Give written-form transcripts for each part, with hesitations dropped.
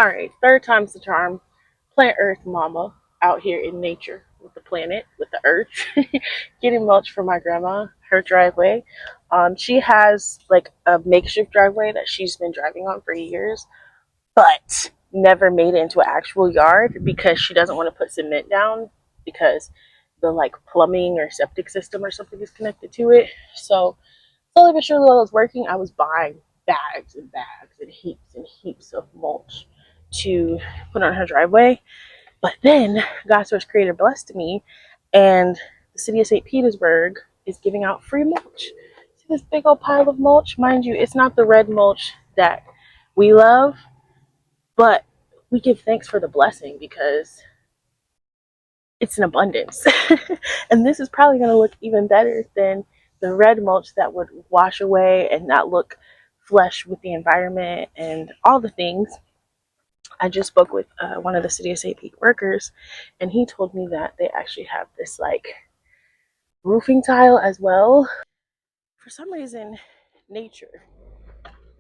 All right, third time's the charm. Plant Earth Mama out here in nature with the planet, with the earth, getting mulch for my grandma, her driveway. She has like a makeshift driveway that she's been driving on for years, but never made it into an actual yard because she doesn't want to put cement down because the like plumbing or septic system or something is connected to it. So slowly but surely while I was working, I was buying bags and bags and heaps of mulch to put on her driveway. But then God Source Creator blessed me, and the city of St. Petersburg is giving out free mulch. See this big old pile of mulch? Mind you, it's not the red mulch that we love, but we give thanks for the blessing because it's an abundance. And this is probably going to look even better than the red mulch that would wash away and not look flush with the environment and all the things. I just spoke with one of the city of St. Pete workers, and he told me that they actually have this like roofing tile as well. For some reason, nature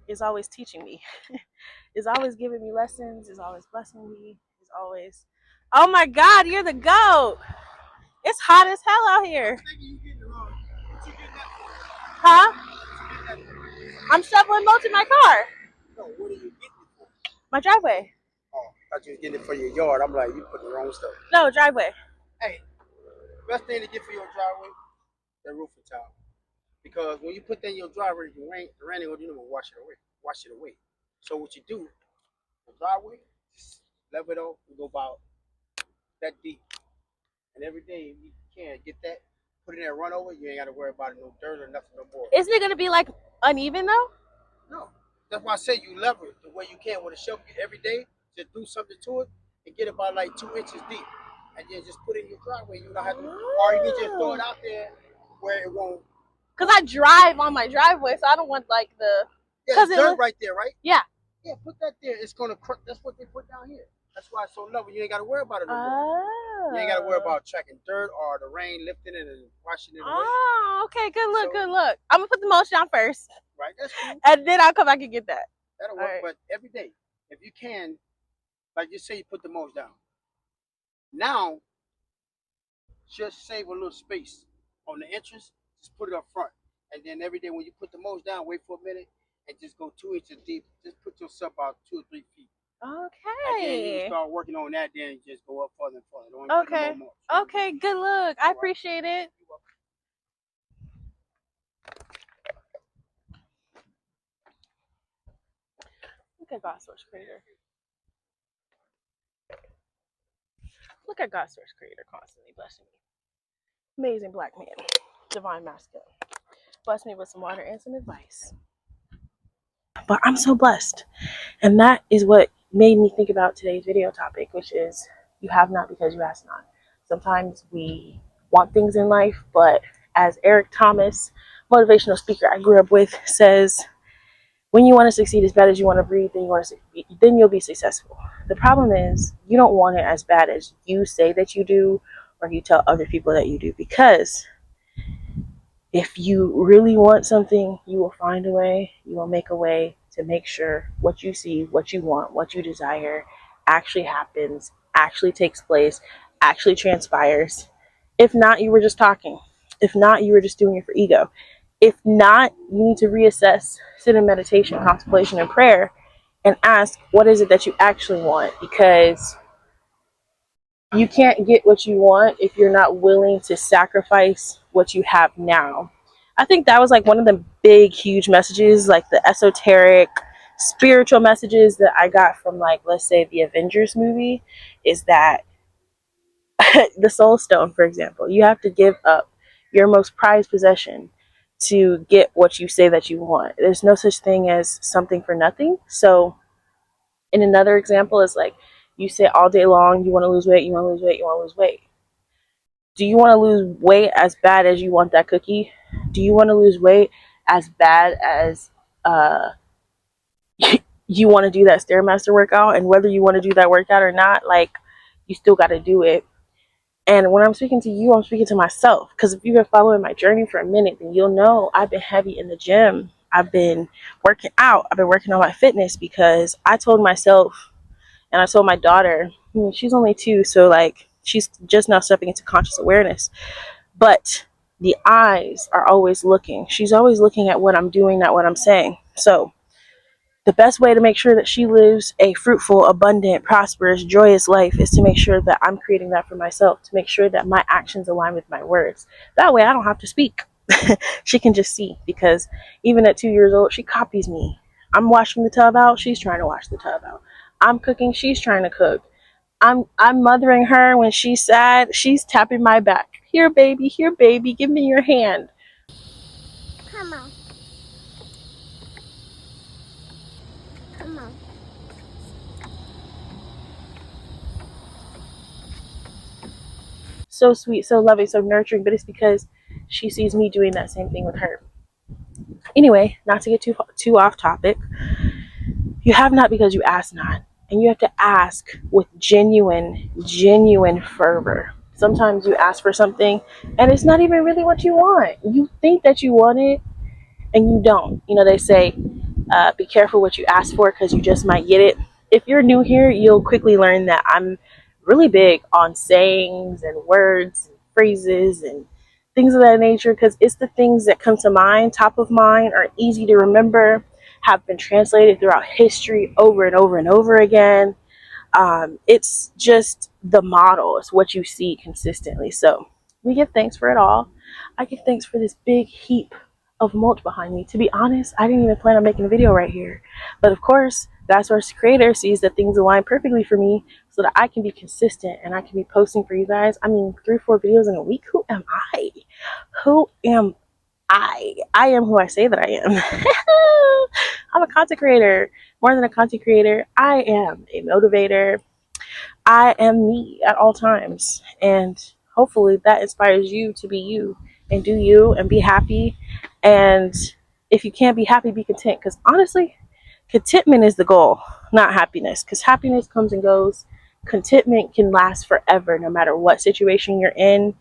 is always teaching me, is always giving me lessons, is always blessing me, is always. Oh my God, you're the goat! It's hot as hell out here. Huh? I'm shoveling mulch in my car. No, what are you getting it for? My driveway. Oh, I thought you was getting it for your yard. I'm like, you put the wrong stuff. No, driveway. Hey, best thing to get for your driveway, that roofing tile. Because when you put that in your driveway, the rain ain't gonna do nothing but wash it away. Wash it away. So what you do, the driveway, just level it off and go about that deep. And every day if you can get that, put it in there, run over, you ain't gotta worry about it, no dirt or nothing no more. Isn't it gonna be like uneven though? No. That's why I say you level it the way you can with a shovel every day. Just do something to it and get about like 2 inches deep. And then just put it in your driveway. You don't have to, or you can just throw it out there where it won't. Cause I drive on my driveway, so I don't want like the. Yeah, it's dirt right there, right? Yeah. Yeah, put that there. It's gonna. That's what they put down here. That's why it's so level. You ain't gotta worry about it no more. You ain't gotta worry about tracking dirt or the rain lifting it and washing it away. Oh, okay. Good look. Good look. I'm gonna put the mulch down first. Right, that's cool. And then I'll come back and get that. That'll work, right. But every day, if you can, like you say, you put the mulch down. Now, just save a little space on the entrance. Just put it up front, and then every day when you put the mulch down, wait for a minute and just go 2 inches deep. Just put yourself out 2 or 3 feet. Okay. And then you start working on that. Then you just go up further and further. Don't okay. Put no more mulch. Okay. Good look. I appreciate it. Look at God Source Creator. Look at God Source Creator constantly blessing me. Amazing black man, divine masculine. Bless me with some water and some advice. But I'm so blessed. And that is what made me think about today's video topic, which is you have not because you ask not. Sometimes we want things in life, but as Eric Thomas, motivational speaker I grew up with, says, when you want to succeed as bad as you want to breathe, then you'll be successful. The problem is you don't want it as bad as you say that you do, or you tell other people that you do, because if you really want something, you will find a way, you will make a way to make sure what you see, what you want, what you desire actually happens, actually takes place, actually transpires. If not, you were just talking. If not, you were just doing it for ego. If not, you need to reassess, sit in meditation, contemplation, and prayer, and ask, what is it that you actually want? Because you can't get what you want if you're not willing to sacrifice what you have now. I think that was like one of the big, huge messages, like the esoteric, spiritual messages that I got from, like, let's say the Avengers movie, is that the Soul Stone, for example, you have to give up your most prized possession to get what you say that you want. There's no such thing as something for nothing. So in another example is like, you say all day long, you want to lose weight, you want to lose weight, you want to lose weight. Do you want to lose weight as bad as you want that cookie? Do you want to lose weight as bad as you want to do that Stairmaster workout? And whether you want to do that workout or not, like, you still got to do it. And when I'm speaking to you, I'm speaking to myself. Because if you've been following my journey for a minute, then you'll know I've been heavy in the gym. I've been working out. I've been working on my fitness because I told myself And I told my daughter, she's only 2, so like she's just now stepping into conscious awareness, but the eyes are always looking. She's always looking at what I'm doing, not what I'm saying. So the best way to make sure that she lives a fruitful, abundant, prosperous, joyous life is to make sure that I'm creating that for myself, to make sure that my actions align with my words. That way I don't have to speak. She can just see, because even at 2 years old, she copies me. I'm washing the tub out, she's trying to wash the tub out. I'm cooking, she's trying to cook. I'm mothering her when she's sad, she's tapping my back. Here baby, give me your hand. Come on. Come on. So sweet, so loving, so nurturing, but it's because she sees me doing that same thing with her. Anyway, not to get too off topic, you have not because you ask not, and you have to ask with genuine fervor. Sometimes you ask for something and it's not even really what you want. You think that you want it and you don't. You know, they say, be careful what you ask for because you just might get it. If you're new here, you'll quickly learn that I'm really big on sayings and words and phrases and things of that nature, because it's the things that come to mind, top of mind, are easy to remember, have been translated throughout history over and over and over again. It's just the model, it's what you see consistently. So we give thanks for it all. I give thanks for this big heap of mulch behind me. To be honest, I didn't even plan on making a video right here, but of course God's source creator sees that things align perfectly for me so that I can be consistent and I can be posting for you guys. I mean, 3 or 4 videos in a week. Who am I? Who am I am who I say that I am. I'm a content creator. More than a content creator, I am a motivator. I am me at all times. And hopefully that inspires you to be you and do you and be happy. And if you can't be happy, be content. Because honestly, contentment is the goal, not happiness. Because happiness comes and goes. Contentment can last forever, no matter what situation you're in.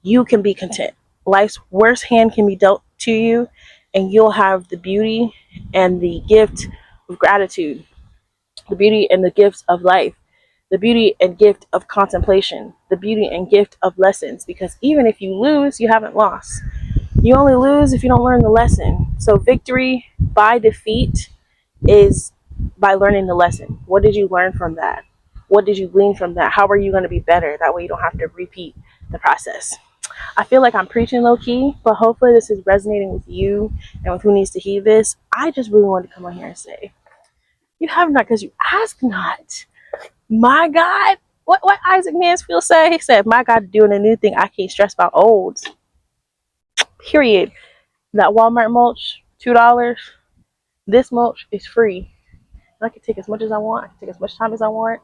You can be content. Life's worst hand can be dealt to you, and you'll have the beauty and the gift of gratitude, the beauty and the gift of life, the beauty and gift of contemplation, the beauty and gift of lessons. Because even if you lose, you haven't lost. You only lose if you don't learn the lesson. So victory by defeat is by learning the lesson. What did you learn from that? What did you glean from that? How are you going to be better? That way you don't have to repeat the process. I feel like I'm preaching low key, but hopefully this is resonating with you and with who needs to hear this. I just really wanted to come on here and say, you have not because you ask not. My God, what Isaac Mansfield say? He said, my God, doing a new thing. I can't stress about old. Period. That Walmart mulch, $2. This mulch is free. I can take as much as I want. I can take as much time as I want.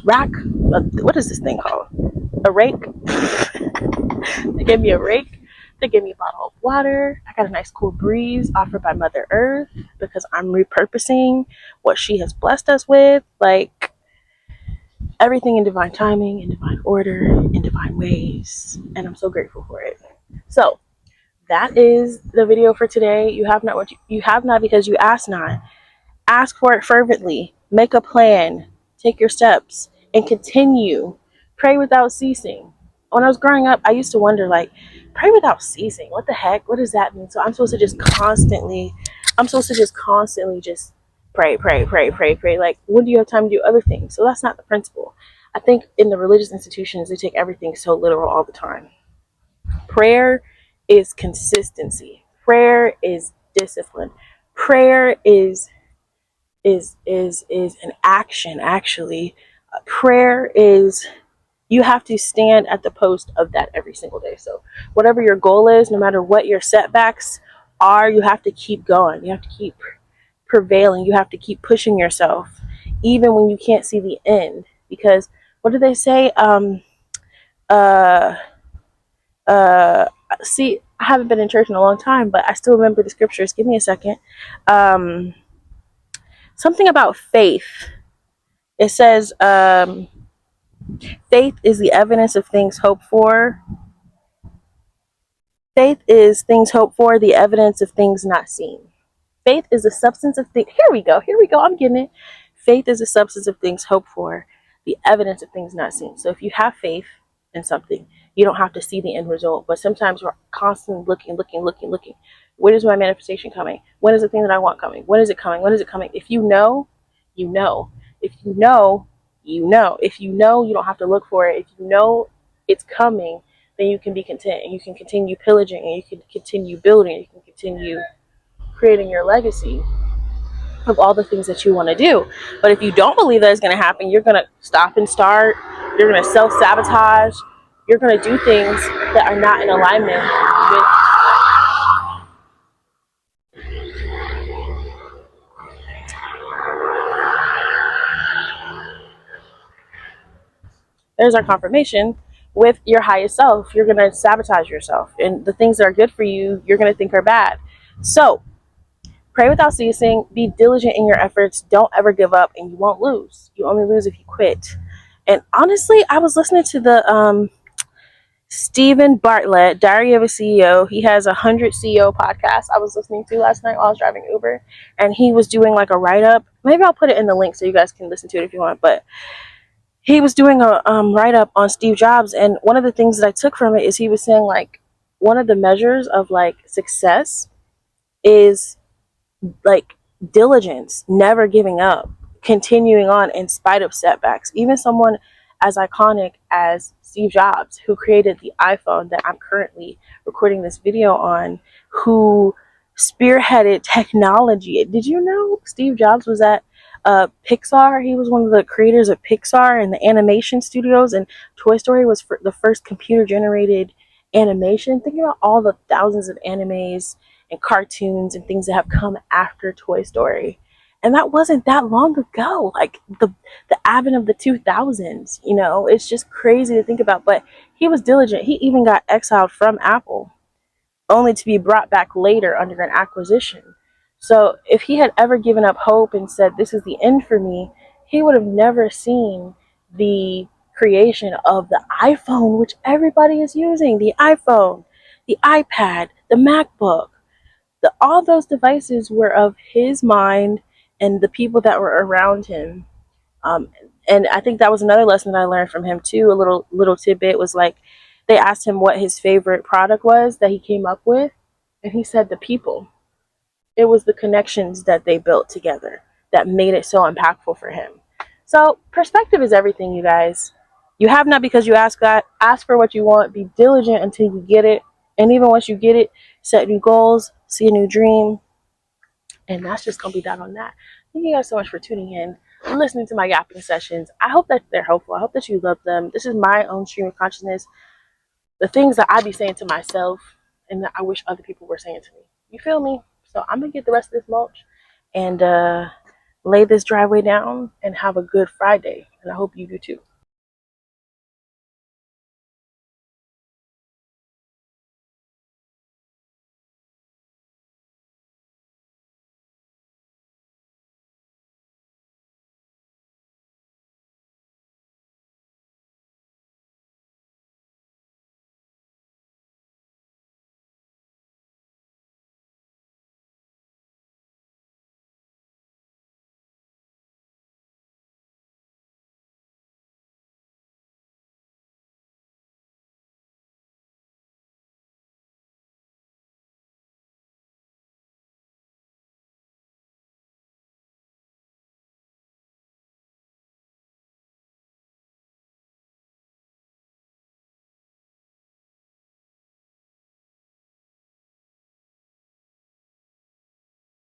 Rack. What is this thing called? A rake. They gave me a rake. They gave me a bottle of water. I got a nice cool breeze offered by Mother Earth because I'm repurposing what she has blessed us with. Like everything in divine timing, in divine order, in divine ways. And I'm so grateful for it. So that is the video for today. You have not what you have not because you ask not. Ask for it fervently. Make a plan. Take your steps and continue. Pray without ceasing. When I was growing up, I used to wonder, like, pray without ceasing. What the heck? What does that mean? So I'm supposed to just constantly just pray. Like, when do you have time to do other things? So that's not the principle. I think in the religious institutions, they take everything so literal all the time. Prayer is consistency. Prayer is discipline. Prayer is an action. Actually, prayer is, you have to stand at the post of that every single day. So whatever your goal is, no matter what your setbacks are, you have to keep going. You have to keep prevailing. You have to keep pushing yourself even when you can't see the end. Because what do they say? Uh uh See, I haven't been in church in a long time, but I still remember the scriptures. Give me a second. Something about faith. It says, faith is the evidence of things hoped for. Faith is things hoped for, the evidence of things not seen. Faith is the substance of things. Here we go. I'm getting it. Faith is the substance of things hoped for, the evidence of things not seen. So if you have faith in something, you don't have to see the end result. But sometimes we're constantly looking. When is my manifestation coming? When is the thing that I want coming? When is it coming? When is it coming? If you know, you know. If you know, you know. If you know, you don't have to look for it. If you know it's coming, then you can be content and you can continue pillaging and you can continue building, you can continue creating your legacy of all the things that you want to do. But if you don't believe that it's going to happen, you're going to stop and start, you're going to self-sabotage, you're going to do things that are not in alignment with. There's our confirmation with your highest self. You're going to sabotage yourself, and the things that are good for you, you're going to think are bad. So pray without ceasing, be diligent in your efforts, don't ever give up, and you won't lose. You only lose if you quit. And honestly, I was listening to the Stephen Bartlett, Diary of a CEO. He has 100 CEO podcasts I was listening to last night while I was driving Uber, and he was doing like a write-up. Maybe I'll put it in the link so you guys can listen to it if you want, but he was doing a write-up on Steve Jobs, and one of the things that I took from it is he was saying like one of the measures of like success is like diligence, never giving up, continuing on in spite of setbacks. Even someone as iconic as Steve Jobs, who created the iPhone that I'm currently recording this video on, who spearheaded technology. Did you know Steve Jobs was at Pixar? He was one of the creators of Pixar and the animation studios, and Toy Story was the first computer generated animation. Think about all the thousands of animes and cartoons and things that have come after Toy Story. And that wasn't that long ago, like the advent of the 2000s, you know, it's just crazy to think about. But he was diligent. He even got exiled from Apple, only to be brought back later under an acquisition. So if he had ever given up hope and said, this is the end for me, he would have never seen the creation of the iPhone, which everybody is using. The iPhone, the iPad, the MacBook, all those devices were of his mind and the people that were around him. Um, and I think that was another lesson that I learned from him too. A little tidbit was like, they asked him what his favorite product was that he came up with, and he said the people. It was the connections that they built together that made it so impactful for him. So perspective is everything, you guys. You have not because you ask God. Ask for what you want. Be diligent until you get it. And even once you get it, set new goals, see a new dream, and that's just gonna be that on that. Thank you guys so much for tuning in, listening to my yapping sessions. I hope that they're helpful. I hope that you love them. This is my own stream of consciousness. The things that I be saying to myself and that I wish other people were saying to me. You feel me? So I'm gonna get the rest of this mulch and lay this driveway down and have a good Friday. And I hope you do too.